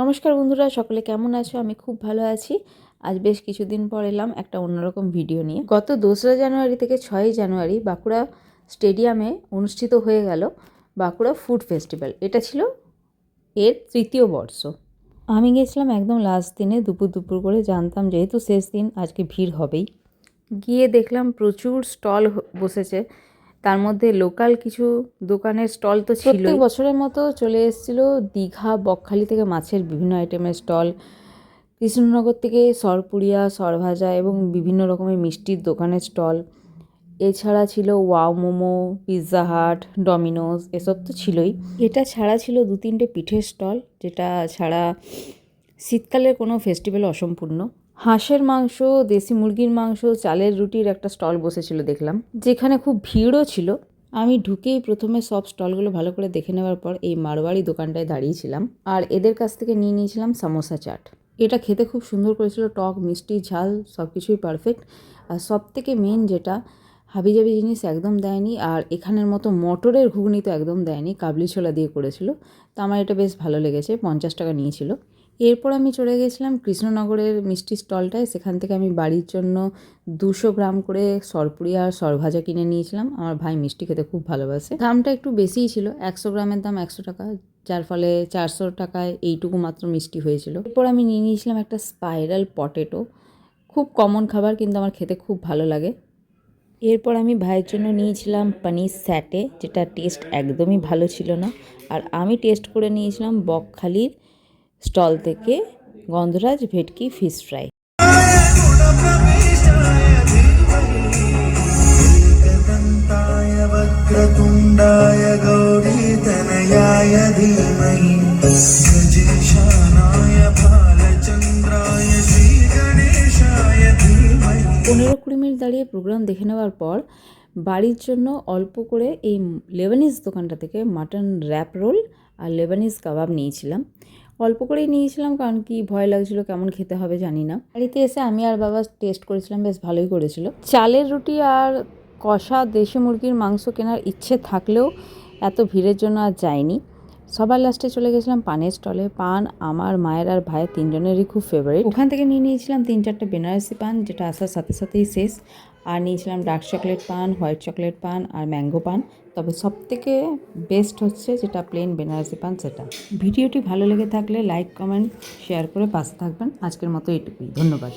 নমস্কার বন্ধুরা, সকলে কেমন আছো? আমি খুব ভালো আছি। আজ বেশ কিছুদিন পর এলাম একটা অন্যরকম ভিডিও নিয়ে। গত 2রা জানুয়ারি থেকে 6ই জানুয়ারি বাঁকুড়া স্টেডিয়ামে অনুষ্ঠিত হয়ে গেল বাঁকুড়া ফুড ফেস্টিভ্যাল। এটা ছিল এর 3য় বর্ষ। আমি গেছিলাম একদম লাস্ট দিনে, দুপুর করে। জানতাম যেহেতু শেষ দিন আজকে ভিড় হবেই। গিয়ে দেখলাম প্রচুর স্টল বসেছে, তার মধ্যে লোকাল কিছু দোকানের স্টল তো ছিল। প্রত্যেক বছরের মতো চলে এসেছিল দীঘা, বকখালি থেকে মাছের বিভিন্ন আইটেমের স্টল, কৃষ্ণনগর থেকে সরপুরিয়া, সরভাজা এবং বিভিন্ন রকমের মিষ্টির দোকানের স্টল। এছাড়া ছিল wow momo, Pizza Hut, Domino's, এসব তো ছিলই। এটা ছাড়া ছিল 2-3টে পিঠের স্টল, যেটা ছাড়া শীতকালের কোনো ফেস্টিভ্যাল অসম্পূর্ণ। হাঁসের মাংস, দেশি মুরগির মাংস, চালের রুটির একটা স্টল বসেছিল দেখলাম, যেখানে খুব ভিড়ও ছিল। আমি ঢুকেই প্রথমে সব স্টলগুলো ভালো করে দেখে নেওয়ার পর এই মারওয়াড়ি দোকানটায় দাঁড়িয়েছিলাম আর এদের কাছ থেকে নিয়ে নিয়েছিলাম সামোসা চাট। এটা খেতে খুব সুন্দর করেছিল, টক, মিষ্টি, ঝাল সব কিছুই পারফেক্ট। আর সব থেকে মেন যেটা, হাবিজাবি জিনিস একদম দেয়নি, আর এখানের মতো মটরের ঘুগনি তো একদম দেয়নি, কাবলি ছোলা দিয়ে করেছিল। তো আমার এটা বেশ ভালো লেগেছে। 50 টাকা নিয়েছিল। এরপর আমি চলে গেছিলাম কৃষ্ণনগরের মিষ্টি স্টলটায়। সেখান থেকে আমি বাড়ির জন্য 200 গ্রাম করে সরপুরিয়া আর সরভাজা কিনে নিয়েছিলাম। আমার ভাই মিষ্টি খেতে খুব ভালোবাসে। দামটা একটু বেশিই ছিল, 100 গ্রামের দাম 100 টাকা, যার ফলে 400 টাকায় এইটুকু মাত্র মিষ্টি হয়েছিল। এরপর আমি নিয়ে নিয়েছিলাম একটা স্পাইরাল পটেটো। খুব কমন খাবার, কিন্তু আমার খেতে খুব ভালো লাগে। এরপর আমি ভাইয়ের জন্য নিয়েছিলাম পনির স্যাটে, যেটা টেস্ট একদমই ভালো ছিল না। আর আমি টেস্ট করে নিয়েছিলাম বকখালির স্টল থেকে গন্ধরাজ ভেটকি ফিশ ফ্রাই। পনেরো 20 মিনিট দাঁড়িয়ে প্রোগ্রাম দেখে নেওয়ার পর বাড়ির জন্য অল্প করে এই লেবানিজ দোকানটা থেকে মাটন র্যাপ রোল আর লেবানিজ কাবাব নিয়েছিলাম। অল্প করেই নিয়েছিলাম, কারণ কি ভয় লাগছিল কেমন খেতে হবে জানি না। বাড়িতে এসে আমি আর বাবা টেস্ট করেছিলাম, বেশ ভালোই করেছিল। চালের রুটি আর কষা দেশি মুরগির মাংস কেনার ইচ্ছে থাকলেও এত ভিড়ের জন্য আর যায়নি। সবার লাস্টে চলে গেছিলাম পানের স্টলে। পান আমার মায়ের আর ভাইয়ের 3জনেরই খুব ফেভারিট। ওখান থেকে নিয়ে নিয়েছিলাম 3-4টে বেনারসি পান, যেটা আসার সাথে সাথেই শেষ। আর নিয়েছিলাম ডার্ক চকলেট পান, হোয়াইট চকলেট পান আর ম্যাঙ্গো পান। তবে সবথেকে বেস্ট হচ্ছে যেটা প্লেন বেনারসি পান, সেটা। ভিডিওটি ভালো লেগে থাকলে লাইক, কমেন্ট, শেয়ার করে পাশে থাকবেন। আজকের মতো এইটুকুই। ধন্যবাদ।